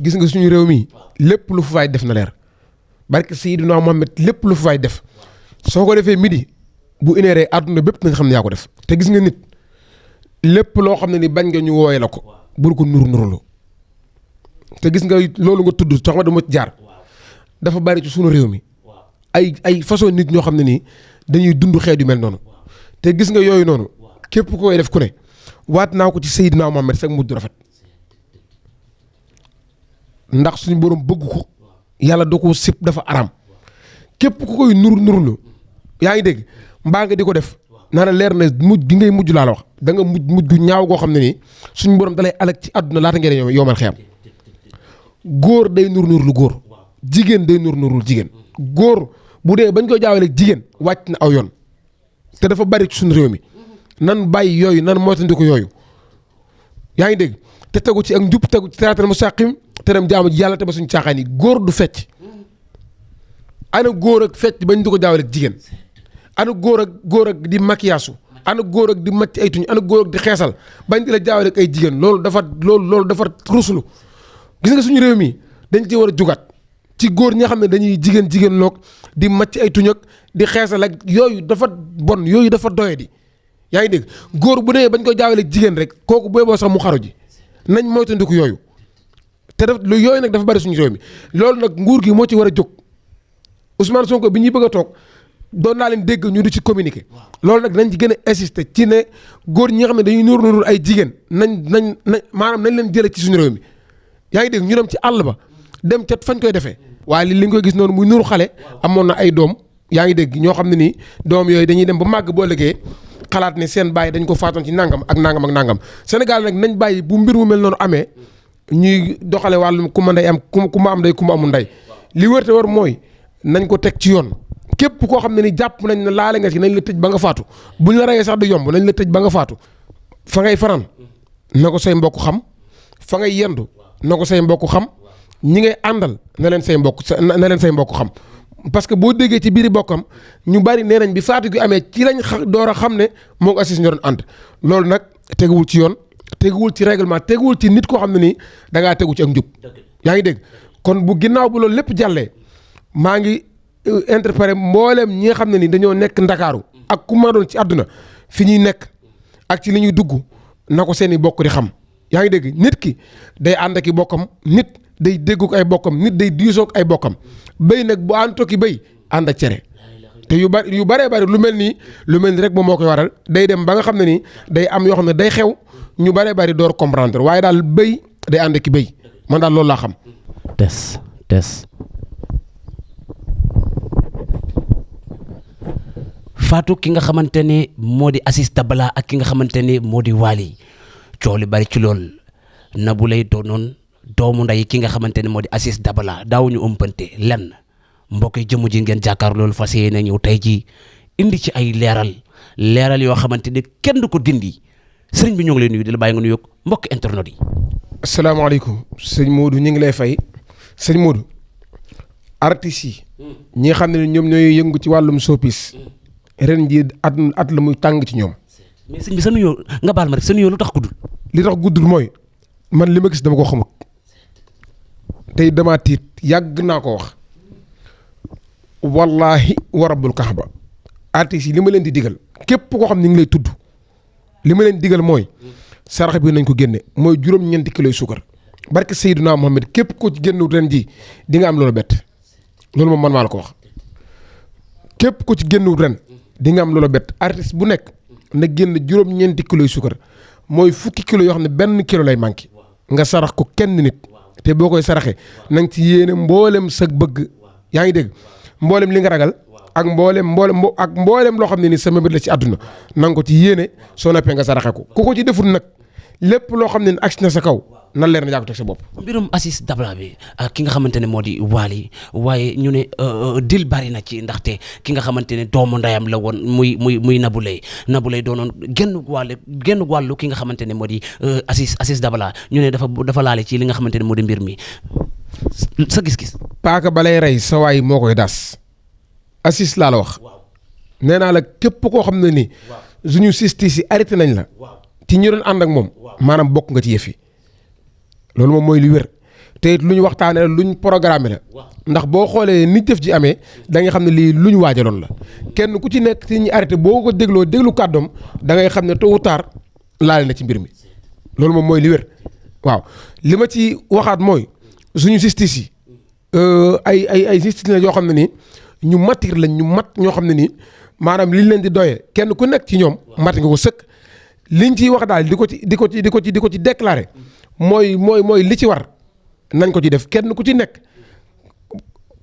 gis nga suñu réew mi lépp lu fa waay def na leer barke Seydina Mohamed lépp lu fa waay def soo ko defee midi bu ineeree àdduna bépp nañ xam ne yaa ko def te gis nga nit lépp loo xam ne ni bañ nga ñu wooye la ko bul ko nurulu te gis nga loolu nga tudd sox ma dama jaar dafa bari ci suñu réew mi ay façon nit ñoo xam ne nii dañuy dund xeet yu mel noonu te gis nga yooyu noonu képp ku koy def ku ne waat naa ko ci Seydina Mohamed sax mujj rafet ndax suñu borom bëgg ko yàlla da ko sib dafa araam képp ku koy nurulu yaa ngi dégg mbaa nga di ko def naa la leer na mujj gi ngay mujj laa la wax da nga mujj gu ñaaw goo xam ne nii suñu borom dalay alak ci àdduna laata ngeen yoomal xeyam góor day nurlu góor jigéen day nurul jigéen góor bu dee bañ koy jaawale jigéen wàcc na aw yoon te dafa bari ci suñu réew mi nan bàyyi yooyu nan moytandiku yooyu yaa ngi dégg te tegu ci ak njub tegu ci siraatal mustaqim te dem jaamu yàlla te ba suñu caaxaan yi góor du fecc ana góor ak fecc bañ di ko jaawale jigéen ana góor ak di maquillage ana góor ak di macc ay tuñ ana góor ak di xeesal bañ di la jaawale ak ay jigéen loolu dafa ruslu gis nga suñu réew mi dañ ci war a jugaat ci góor ñi nga xam ne dañuy jigéen loog di macc ay tuñ ak di xeesal ak yooyu dafa bon yooyu dafa doye di yaa ngi dégg góor bu nee bañ ko jaawale jigéen rek kooku boo sax mu xaru ji nañ moytandiku yooyu te daf lu yooyu nag dafa bari suñu réew mi loolu nag nguur gi moo ci war a jóg Ousmane Sonko bi ñuy bëgg a toog doon naa leen dégg ñu di ci communiquer loolu nag nañ ci gën a insister ci ne góor ñi nga xam ne dañuy nuur ay jigéen nañ maanaam nañ leen jëlee ci suñu réew mi yaa ngi dégg ñu dem ci àll ba dem ca fañ koy defee waaye li nga koy gis noonu muy nuru xale amoon na ay doom yaa ngi dégg ñoo xam ne nii doom yooyu dañuy dem ba màgg boo ëllëgee xalaat ne seen bàyyi dañ ko faatoon ci nangam ak nangam Sénégal nag nañ bàyyi bu mbir mu mel noonu amee ñuy doxale wàllum ku ma ndey am ku ma am ndey ku ma amul ndey li wër te war mooy nañ ko teg ci yoon képp koo xam ne ni jàpp nañ ne laale nga ci nañ la tëj ba nga faatu buñ la reyee sax du yomb nañ la tëj ba nga faatu fa ngay faran na ko say mbokk xam fa ngay yendu na ko say mbokk xam ñi ngay àndal na leen say mbokk xam parce que boo déggee ci biiri bokkam ñu bari nee nañ bi faatu gi amee ci lañ door a xam ne moo ko Aziz ñoo doon ànd loolu nag teguwul ci yoon teguwul ci règlement teguwul ci nit koo xam ne nii da ngaa tegu ci ak njub yaa ngi dégg kon bu ginnaaw bu loolu lépp jàllee maa ngi interpellé mbooleem ñi nga xam ne ni dañoo nekk ndakaaru ak ku ma doon ci àdduna fi ñuy nekk ak ci li ñuy dugg na ko seeni bokk di xam yaa ngi dégg nit ki day ànd ak i bokkam nit day déggook ay bokkam nit day diisoog ay bokkam béy nag bu ànd tokki béy ànd ak cere te yu baree bari lu mel nii rek moom moo koy waral day dem ba nga xam ne nii day am yoo xam ne day xew ñu baree bari door comprendre waaye daal béy day ànd ak i béy man daal loolu laa xam. tes Fatou ki nga xamante ne moo di Aziz Dabala ak ki nga xamante ne moo di Wally coow li bari ci lool Nabou Leye doonoon doomu ndey ki nga xamante ne moo di Aziz Dabala daawuñu ëmpante lenn mbokk yi jëmm ji ngeen jàkkaar loolu fas yéene ñëw tey ji indi ci ay leeral yoo xamante ne kenn du ko dindi sëriñ bi ñoo ngi lay nuyu di la bàyyi nga nuyu mbokk internet yi. asalaamaaleykum sëñ Modou ñu ngi lay fay sëñ Modou artistes yi ñi nga xam ne ñoom ñooy yëngu ci wàllum showbiz ren jii at la muy tàng ci ñoom. mais sëñ bi sa nuyoo nga baal ma rek sa nuyoo lu tax guddul. li tax guddul mooy man li ma gis dama ko xamut tey damaa tiit yàgg naa ko wax wallahi wa rabbul kaaba artistes yi li ma leen di digal képp koo xam ni ngi lay tudd li ma leen digal mooy sarax bi nañ ko génne mooy juróom-ñeenti kiloy suukar barke Seydina Mohamed képp koo ci génn ren ji di nga am loolu bett loolu moom man maa la ko wax képp ko ci génn ren di nga am loolu bett artiste bu nekk na génn juróom-ñeenti kiloy suukar mooy fukki kilo yoo xam ne benn kilo lay manqué nga sarax ko kenn nit te boo koy saraxee na nga ci yéene mboolem sa bëgg yaa ngi dégg mboolem li nga ragal ak mboolem loo xam ne ni sa mébét la ci àdduna na nga ko ci yéene soo noppee nga saraxe ko ku ko ci deful nag lépp loo xam ne agsi na sa kaw nan leer na yaa ko teg sa bopp. mbirum Aziz Dabala bi ak ki nga xamante ne moo di Wally waaye ñu ne dil bari na ci ndaxte ki nga xamante ne doomu ndeyam la woon muy Nabou Leye doonoon genn wàllu ki nga xamante ne moo di Aziz Dabala ñu ne dafa laale ci li nga xamante ne moo di mbir mi sa gis-gis. paaka balay rey sa waay moo koy das Aziz laa la wax nee naa la képp koo xam ne ni suñu justice yi arrêté nañ la ci ñu doon ànd ak moom maanaam bokk nga ci yëf yi loolu moom mooy li wér te it lu ñu waxtaanee la lu ñu programmé la ndax boo xoolee ni jëf ji amee da nga xam ne lii lu ñu waajaloon la kenn ku ci nekk ci ñi arrêté boo ko déglu kàddoom da ngay xam ne tôt ou tard laale na ci mbir mi loolu moom mooy li wér waaw li ma ci waxaat mooy suñu justice yi ay justice la yoo xam ne nii ñu matir lañ ñu mat ñoo xam ne nii maanaam liñ leen di doyee kenn ku nekk ci ñoom mat nga ko sëkk liñ ciy wax daal di ko ci déclarer mooy li ci war nañ ko ci def kenn ku ci nekk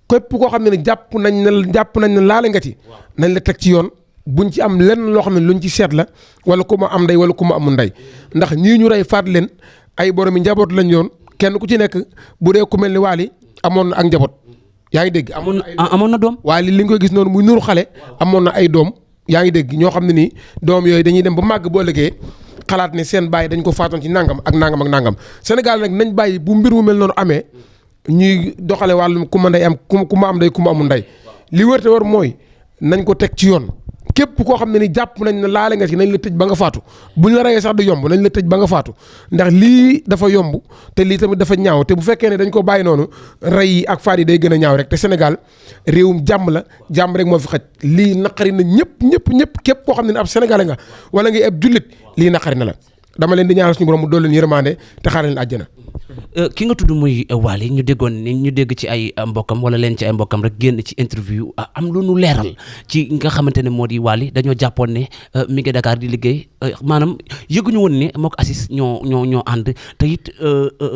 képp koo xam ne jàpp nañ ne laale nga ci nañ la teg ci yoon buñ ci am lenn loo xam ne luñ ci seet la wala ku ma am ndey wala ku ma amul ndey ndax ñii ñu rey faat leen ay boromi njaboot lañ yoon kenn ku ci nekk bu dee ku mel ni Waly amoon na ak njaboot yaa ngi dégg. amoon na doom. waaye li nga koy gis noonu muy nuru xale amoon na ay doom yaa ngi dégg ñoo xam ne nii doom yooyu dañuy dem ba màgg boo ëllëgee xalaat ne seen bàyyi dañ ko faatoon ci nangam ak nangam ak nangam Sénégal nag nañ bàyyi bu mbir mu mel noonu amee ñuy doxale wàllum ku ma ndey am ku ma am ndey ku ma amul ndey li wër te war mooy nañ ko teg ci yoon képp koo xam ne ni jàpp nañ ne laale nga ci nañ la tëj ba nga faatu buñ la reyee sax du yomb nañ la tëj ba nga faatu ndax lii dafa yomb te lii tamit dafa ñaaw te bu fekkee ne dañ ko bàyyi noonu rey yi ak faat yi day gën a ñaaw rek te Sénégal réewum jàmm la jàmm rek moo fi xaj lii naqari na ñëpp képp koo xam ne ab sénégalais nga wala ngay ab jullit lii naqari na la dama leen di ñaanal suñu borom mu dool leen yërmande te xaaral leen àjjana. ki nga tudd muy Waly ñu dégg ci ay mbokkam wala leen ci ay mbokkam rek génn ci interview am lu nu leeral ci nga xamante ne moo di Waly dañoo jàppoon ne mi ngi Dakar di liggéey maanaam yëguñu woon ne mook Aziz ñoo ànd te it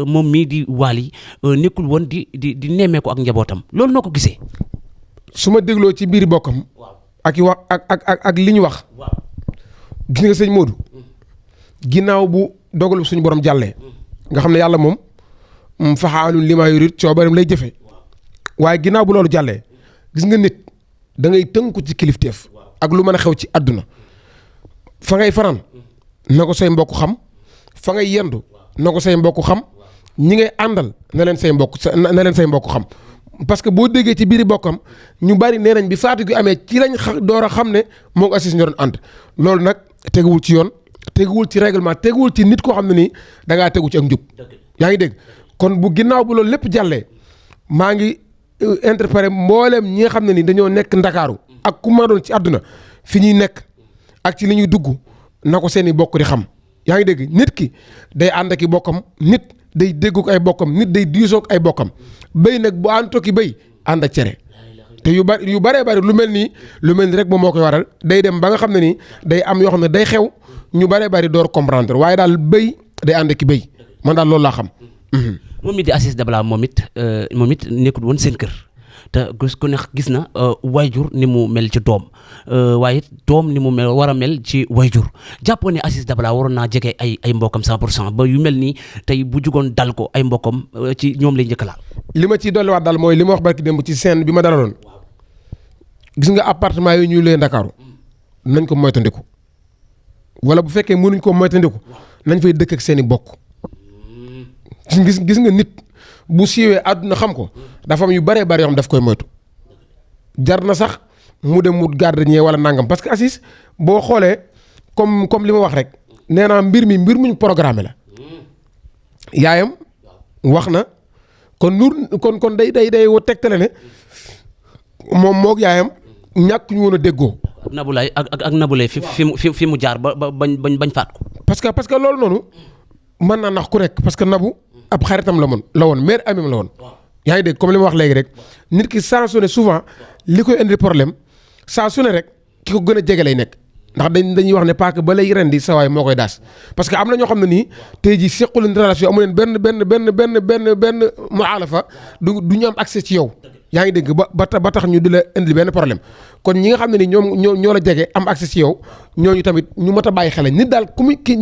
moom mii di Waly nekkul woon di nemmeeku ak njabootam loolu noo ko gisee. su ma dégloo ci biir bokkam. ak wax ak li ñu wax. gis nga sëñ Modou. ginnaaw bu dogalu suñu borom jàllee. nga xam ne yàlla moom faxaalun limaa yurid coobareem lay jëfe waaye ginnaaw bu loolu jàllee gis nga nit da ngay tënku ci kilifteef ak lu mën a xew ci àdduna fa ngay fanaan na ko say mbokk xam fa ngay yendu na ko say mbokk xam ñi ngay àndal na leen say mbokk xam parce que boo déggee ci biiri bokkam ñu bari nee nañ bi faatu gi amee ci lañ door a xam ne moo ko Aziz ñoo doon ànd loolu nag teguwul ci yoon teguwul ci règlement teguwul ci nit koo xam ne nii da ngaa tegu ci ak njub yaa ngi dégg kon bu ginnaaw bu loolu lépp jàllee maa ngi interpellé mbooleem ñi nga xam ne ni dañoo nekk ndakaaru ak ku ma doon ci àdduna fi ñuy nekk ak ci li ñuy dugg na ko seen i bokk di xam yaa ngi dégg nit ki day ànd ak i bokkam nit day déggook ay bokkam nit day diisook ay bokkam béy nag bu ànd tokki béy ànd ak cere te yu baree bari lu mel nii rek moom moo koy waral day dem ba nga xam ne nii day am yoo xam ne day xew ñu bare bari door comprendre waaye daal béy day ànd ki béy man daal loolu laa xam. moom it di Aziz Dabala moom it nekkul woon seen kër te ku ne gis na wayjur ni mu mel ci doom waaye doom ni mu war a mel ci wayjur jàppoo ne Aziz Dabala waroon naa jege ay mbokkam 100% ba yu mel nii tey bu jugoon dal ko ay mbokkam ci ñoom lay njëkk laal. li ma ciy dolliwaat daal mooy li ma wax barki démb ci scène bi ma dalaloon gis nga appartement yi ñuy lee Ndakaaru nañ ko moytandiku. wala bu fekkee mënuñ koo moytandiku nañ fay dëkk ak seen i bokk gis nga nit bu siiwee àdduna xam ko dafa am yu baree bari yoo xam daf koy moytu jar na sax mu dem mu gardien wala nangam parce que Aziz boo xoolee comme li ma wax rek nee naa mbir muñ programmé la yaayam wax na kon day tegtale ne moom moog yaayam ñàkk ñu woon a déggoo. Naboulaye ak Naboulaye fi mu jaar ba bañ faat ko. parce que loolu noonu mën naa nax ku nekk parce que Nabou ab xaritam la woon mère amim la woon. yaa ngi dégg comme li ma wax léegi rek nit ki saa su ne souvent li koy indi problème saa su ne rek ki ko gën a jege lay nekk ndax dañuy wax ne paaka ba lay rendi sawaay moo koy daas parce que am na ñoo xam ne nii tey jii sequ leen relation amu leen benn mualafa du ñu am accès ci yow. yaa ngi dégg ba tax ñu di la indi benn problème kon ñi nga xam ne ni ñoo la jege am accès ci yow ñooñu tamit ñu mat a bàyyi xel nit daal ku muy kii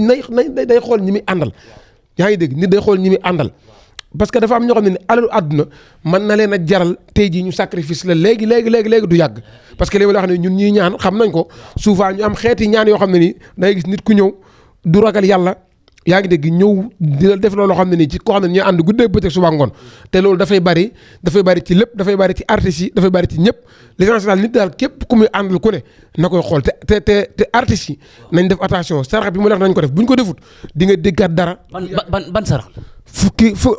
day xool ñi muy àndal yaa ngi dégg nit day xool ñi muy àndal parce que dafa am ñoo xam ne ni alalu àdduna mën na leen a jaral tey jii ñu sacrifice la léegi du yàgg parce que li ma la wax ne ñun ñuy ñaan xam nañ ko souvent ñu am xeeti ñaan yoo xam ne ni dangay gis nit ku ñëw du ragal yàlla yaa ngi dégg ñëw di la def loolu xam ne nii ci koo xam ne ñooy ànd guddee bëccëg suba ngoon te loolu dafay bari ci lépp dafay bari ci artistes yi dafay bari ci ñëpp l'essentiel daal nit daal képp ku muy àndal ku ne na koy xool te artistes yi nañ def attention sarax bi mu neex nañ ko def bu ñu ko defut di nga déggaat dara. ban sarax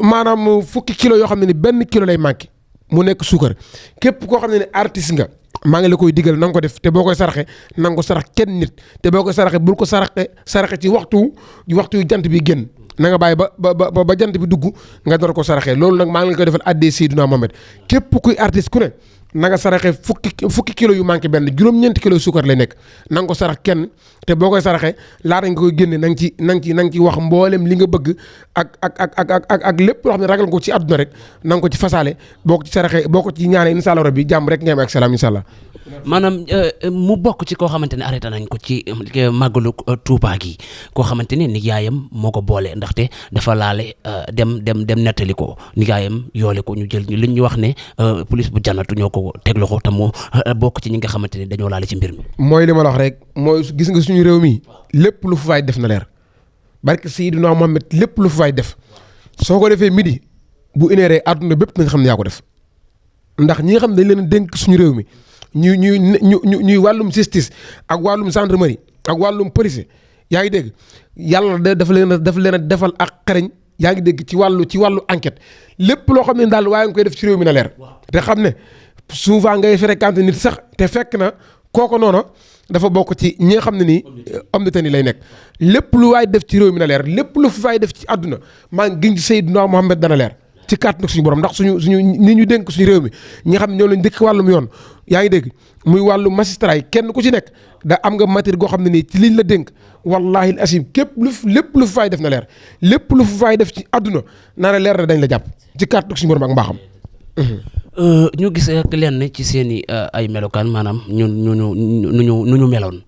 maanaam fukki kilo yoo xam ne ni benn kilo lay manqué mu nekk suukar képp koo xam ne ne artiste nga maa ngi la koy digal na nga ko def te boo koy saraxe na nga ko sarax kenn nit te boo koy saraxe bul ko saraxe ci waxtu jant bi génn na nga bàyyi ba jant bi dugg nga door ko saraxe loolu nag maa ngi la koy defal addee Seydina Mohamed képp kuy artiste ku ne na nga saraxe fukki kilo yu manqué benn juróom-ñeenti kilo suukar lay nekk na nga ko sarax kenn te boo koy saraxe laata nga koy génne na nga ci wax mboolem li nga bëgg ak lépp loo xam ne ragal nga ko ci àdduna rek na nga ko ci fasaale boo ko ci saraxe boo ko ci ñaanee incha allah rabbi jàmm rek nga am ak salaam incha allah. maanaam mu bokk ci koo xamante ne arrêté nañ ko ci màggalu Tuubaa gi koo xamante ni nijaayam moo ko boole ndaxte dafa laale dem nettali ko nijaayam yoole ko ñu jël li ñu wax ne police bu jannatu ñoo ko teg loxo te moo bokk ci ñi nga xamante ne dañoo laale ci mbir mi. mooy li ma la wax rek mooy gis nga suñu réew mi lépp lu fa waay def na leer barke Seydina Mohamed lépp lu fa waay def soo ko defee midi bu ineeree àdduna bépp nañ xam ne yaa ko def ndax ñi nga xam ne dañ leen dénk suñu réew mi. ñuy wàllum justice ak wàllum gendarmerie ak wàllum police yaa ngi dégg yàlla dafa leen a defal ak xereñ yaa ngi dégg ci wàllu enquête lépp loo xam ne daal waaye nga koy def ci réew mi na leer te xam ne souvent ngay fréquenté nit sax te fekk na kooko noonu dafa bokk ci ñi nga xam ne nii am na tani lay nekk lépp lu waay def ci réew mi na leer lépp lu fi waay def ci àdduna maa ngi giñ ci Seydina Mohamed dana leer ci kàtt nag suñu borom ndax suñu ni ñu dénk suñu réew mi ñi nga xam ne ñoo lañ dëkk wàllum yoon yaa ngi dégg muy wàllu magistrat yi kenn ku ci nekk da am nga matière goo xam ne nii ci liñ la dénk wallahi asim lépp lu fi faay def na leer lépp lu fi faay def ci àdduna naa ne leer na dañ la jàpp ci kàtt nag suñu borom ak mbaaxam. ñu gis ak lenn ci seen i ay melokaan maanaam nu ñu meloon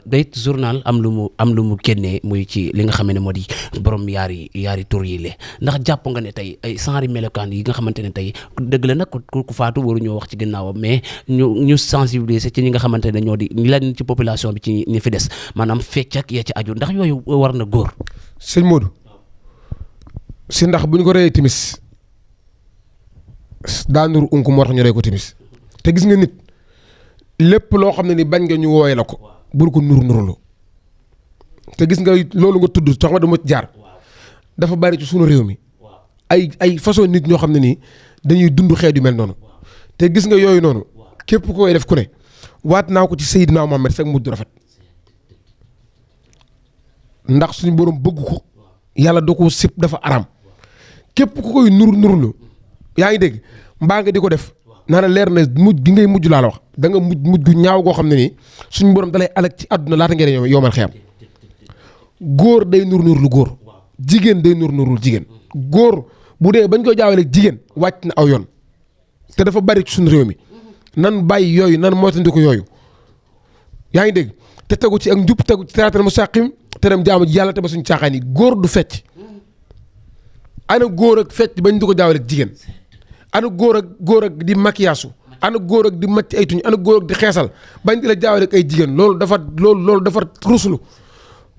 day journal am lu mu génnee muy ci li nga xam ne moo di borom yaari tur yi le ndax jàpp nga ne tey ay genre melokaan yi nga xamante ne tey dëgg la nag ku faatu waruñoo wax ci ginnaawam mais ñu sensibiliser ci ñi nga xamante ne ñoo di lan ci population bi ci ñi fi des maanaam fecc ak ya ci aju ndax yooyu war na góor. sëñ Modou si ndax bu ñu ko reyee timis daa nuru unk moo tax ñu rey ko timis te gis nga nit lépp loo xam ne ni bañ nga ñu wooye la ko bul ko nurulu te gis nga loolu nga tudd tax ma dama jaar dafa bari ci sunu réew mi ay façon nit ñoo xam ne nii dañuy dund xeet yu mel noonu te gis nga yooyu noonu képp koy def ku ne waat naa ko ci Seydina Mohamed fekk mujj rafet ndax suñu borom bëgg ko yàlla da ko sib dafa aram képp ku koy nurulu yaa ngi dégg mbaa nga di ko def naa la leer na mujj gi ngay mujj laa la wax da nga mujj gu ñaaw goo xam ne nii suñu borom dalay alak ci àdduna laata ngeen yoomal xeyam góor day nurlu góor jigéen day nurlu jigéen góor bu dee bañ koy jaawale jigéen wàcc na aw yoon te dafa bari ci suñu réew mi nan bàyyi yooyu nan moytandiku yooyu yaa ngi dégg te tegu ci ak njub tegu ci siraatal mustaqim te dem jaamu ji yàlla te ba suñu caaxaan yi góor du fecc ana góor ak fecc bañ di ko jaawale ak jigéen ana góor ak di maquillage ana góor ak di macc ay tuñ ana góor ak di xeesal bañ di la jaawale ak ay jigéen loolu dafa ruslu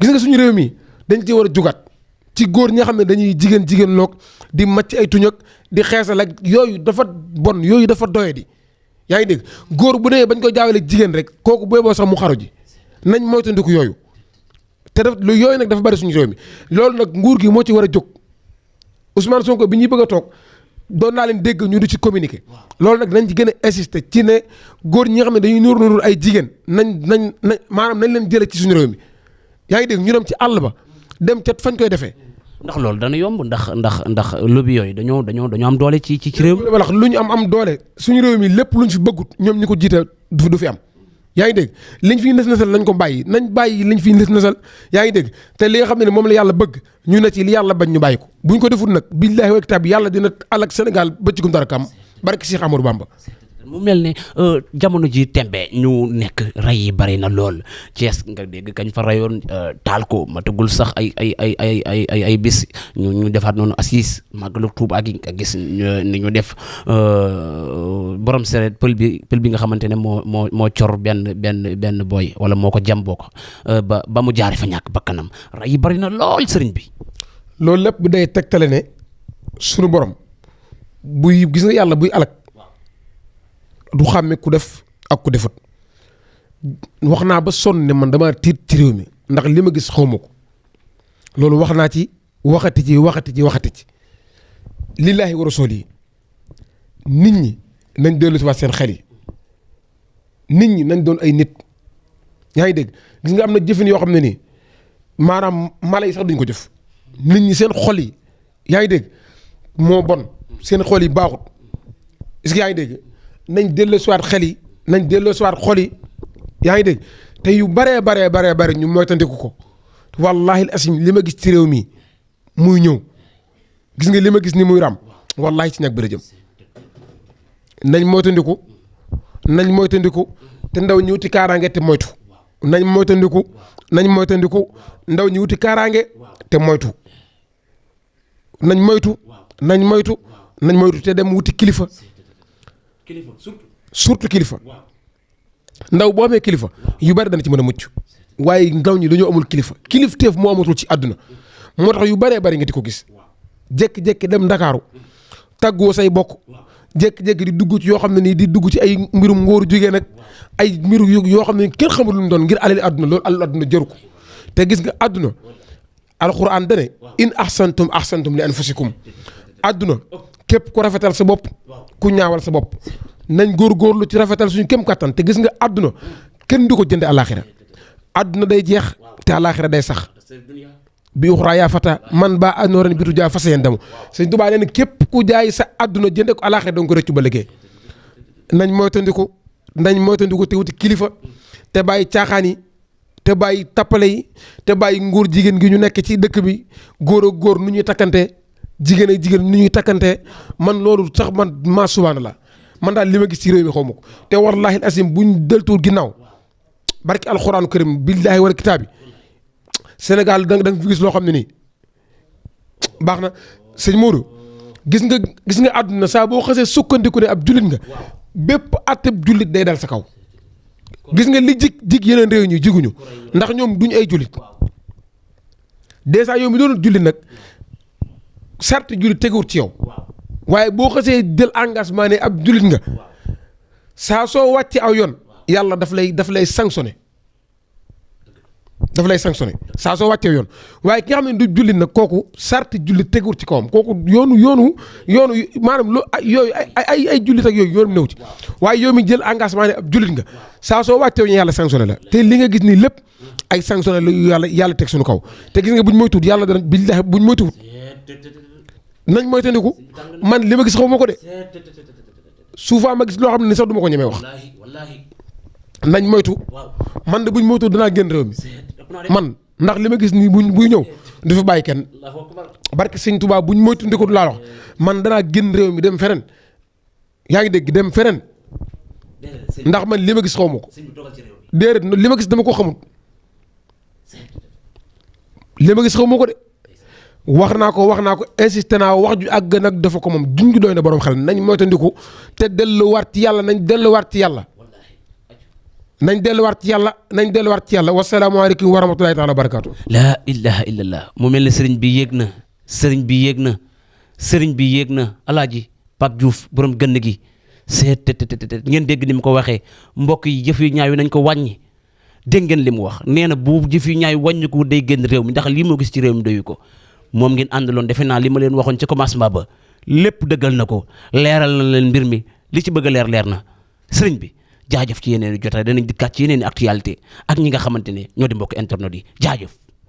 gis nga suñu réew mi dañ ci war a jugaat ci góor ñi nga xam ne dañuy jigéen loog di macc ay tuñ ak di xeesal ak yooyu dafa bon yooyu dafa doye di yaa ngi dégg góor bu dee bañ ko jaawale ak jigéen rek kooku booy boo sax mu xaru ji nañ moytandiku yooyu te daf lu yooyu nag dafa bari suñu réew mi loolu nag nguur gi moo ci war a jóg Ousmane Sonko bi ñuy bëgg a toog doon naa leen dégg ñu di ci communiquer loolu nag nañ ci gën a insister ci ne góor ñi nga xam ne dañuy nuur ay jigéen nañ maanaam nañ leen jëlee ci suñu réew mi yaa ngi dégg ñu dem ci àll ba dem ca fañ koy defee. ndax loolu dana yomb ndax lobby yooyu dañoo am doole ci réew mi. wala lu ñu am doole suñu réew mi lépp luñ fi bëggut ñoom ñi ko jiite du fi am. yaa ngi dégg liñ fi nës-nësal nañ ko bàyyi liñ fi nës-nësal yaa ngi dégg te li nga xam ne moom la yàlla bëgg ñu ne ci li yàlla bañ ñu bàyyi ko buñ ko deful nag billaahi wa kitaab yàlla dina alak Sénégal bëccëgum dara kam barke Cheikh Amadou Bamba. mu mel ne jamono ji tembe ñu nekk rey yi bari na lool Thiès nga dégg kañ fa rayoon taal ko matagul sax ay bis ñu defaat noonu assise màggalu Tuuba gi nga gis ni ñu def borom seret pël bi nga xamante ne moo cor benn boy wala moo ko jam boo ko ba mu jaare fa ñàkk bakkanam rey yi bari na lool sëriñ bi. loolu lépp bu day tegtale ne sunu borom buy gis nga yàlla buy alak du xàmme ku def ak ku defut wax naa ba sonn ne man dama tiit ci réew mi ndax li ma gis xawma ko loolu wax naa ci waxati ci lillaahi wa rasuuli yi nit ñi nañ dellu si waat seen xel yi nit ñi nañ doon ay nit yaa ngi dégg gis nga am na jëfin yoo xam ne nii maanaam mala yi sax duñ ko jëf nit ñi seen xol yi yaa ngi dégg moo bon seen xol yi baaxut est-ce que yaa ngi dégg nañ delloo si waat xel yi nañ delloo si waat xol yi yaa ngi dégg te yu baree ñu moytandiku ko wallaahi asim li ma gis ci réew mi muy ñëw gis nga li ma gis ni muy ram wallaahi ci ñag bi la jëm nañ moytandiku te ndaw ñi wuti kaaraange te moytu nañ moytandiku ndaw ñi wuti kaaraange te moytu nañ moytu te dem wuti kilifa surtout kilifa ndaw boo amee kilifa yu bari dana ci mën a mucc waaye ndaw ñi dañoo amul kilifteef moo amatul ci àdduna moo tax yu baree bari nga di ko gis jékki-jékki dem Ndakaaru tàggoo say bokk jékki-jékki di dugg ci yoo xam ne nii di dugg ci ay mbirum ngóor jigéen nag ay mbiru yoo xam ne kenn xamul lu mu doon ngir alali àdduna loolu alal àdduna jëru ko te gis nga àdduna alxuraan dane in ahsantum li anfusikum àdduna képp ku rafetal sa bopp ku ñaawal sa bopp nañ góorgóorlu ci rafetal suñu kem kattan te gis nga àdduna kenn du ko jënde àllaaxira àdduna day jeex te àllaaxira day sax bi uxraa yaa fata man ba anooran bitu jaa fasa yeen damu Sëñ Tuubaa nee na képp ku jaay sa àdduna jënde ko àllaaxira danga ko rëccu ba liggéey nañ moytandiku te wuti kilifa te bàyyi caaxaan yi te bàyyi tappale yi te bàyyi nguur jigéen gi ñu nekk ci dëkk bi góor ak góor nu ñuy takkante jigéen ak jigéen nu ñuy takkante man loolu sax man maa subhaanallaa man daal li ma gis ci réew mi xaw ma ko te wallaahi asim buñ deltuwul ginnaaw barki alxuraanu karim billaahi wal kitaabi Sénégal da nga fi gis loo xam ne nii baax na sëñ Modou gis nga àdduna saa boo xasee sukkandiku ne ab jullit nga bépp àtteb jullit day dal sa kaw gis nga li jig yeneen réew ñi jiguñu ndax ñoom duñ ay jullit dèjà yow mi doon jullit nag sart jullit teguwut ci yow waaye boo xasee jël engagement ne ab jullit nga saa soo wàccee aw yoon yàlla daf lay sanctionné saa soo wàccee yoon waaye ki nga xam ne du jullit nag kooku sarti jullit teguwut ci kawam kooku yoonu maanaam yooyu ay jullit ak yooyu yoonum new ci waaye yow mi jël engagement ne ab jullit nga saa soo wàccee yoon yàlla sanctionné la te li nga gis nii lépp ay sanctionné la yàlla teg suñu kaw te gis nga buñ moytuwut yàlla dana billahi buñ moytuwut nañ moytandiku man li ma gis xaw ma ko de souvent ma gis loo xam ne ni sax du ma ko ñemee wax nañ moytu man de buñ moytu danaa génn réew mi man ndax li ma gis nii buy ñëw du fi bàyyi kenn barke Sëñ Tuubaa buñ moytu ndiku laa wax man danaa génn réew mi dem feneen yaa ngi dégg dem feneen ndax man li ma gis xaw ma ko déedéet li ma gis dama ko xamul li ma gis xaw ma ko de wax naa ko insisté naa wax ju àgg nag dafa ko moom junj doy na borom xel nañ moytandiku te delluwaat ci yàlla nañ delluwaat ci yàlla wasalaamaaleykum wa rahmatulahi taala wa barakaatu. laa ilaha illallah mu mel ne sëriñ bi yéeg na alaaji Pape Diouf borom gënn gi seet ngeen dégg ni mu ko waxee mbokk yi jëf yu ñaaw yi nañ ko wàññi dégg ngeen li mu wax nee na bu jëf yu ñaaw yi wàññi ko day génn réew mi ndax lii moo gis ci réew mi doyu ko moom ngeen àndaloon defe naa li ma leen waxoon ci commencement ba lépp dëggal na ko leeral na leen mbir mi li ci bëgg a leer na sëriñ bi jaajëf ci yeneen i jotaay danañ dikkaat ci yeneen i actualité ak ñi nga xamante ne ñoo di mbokk internet yi jaajëf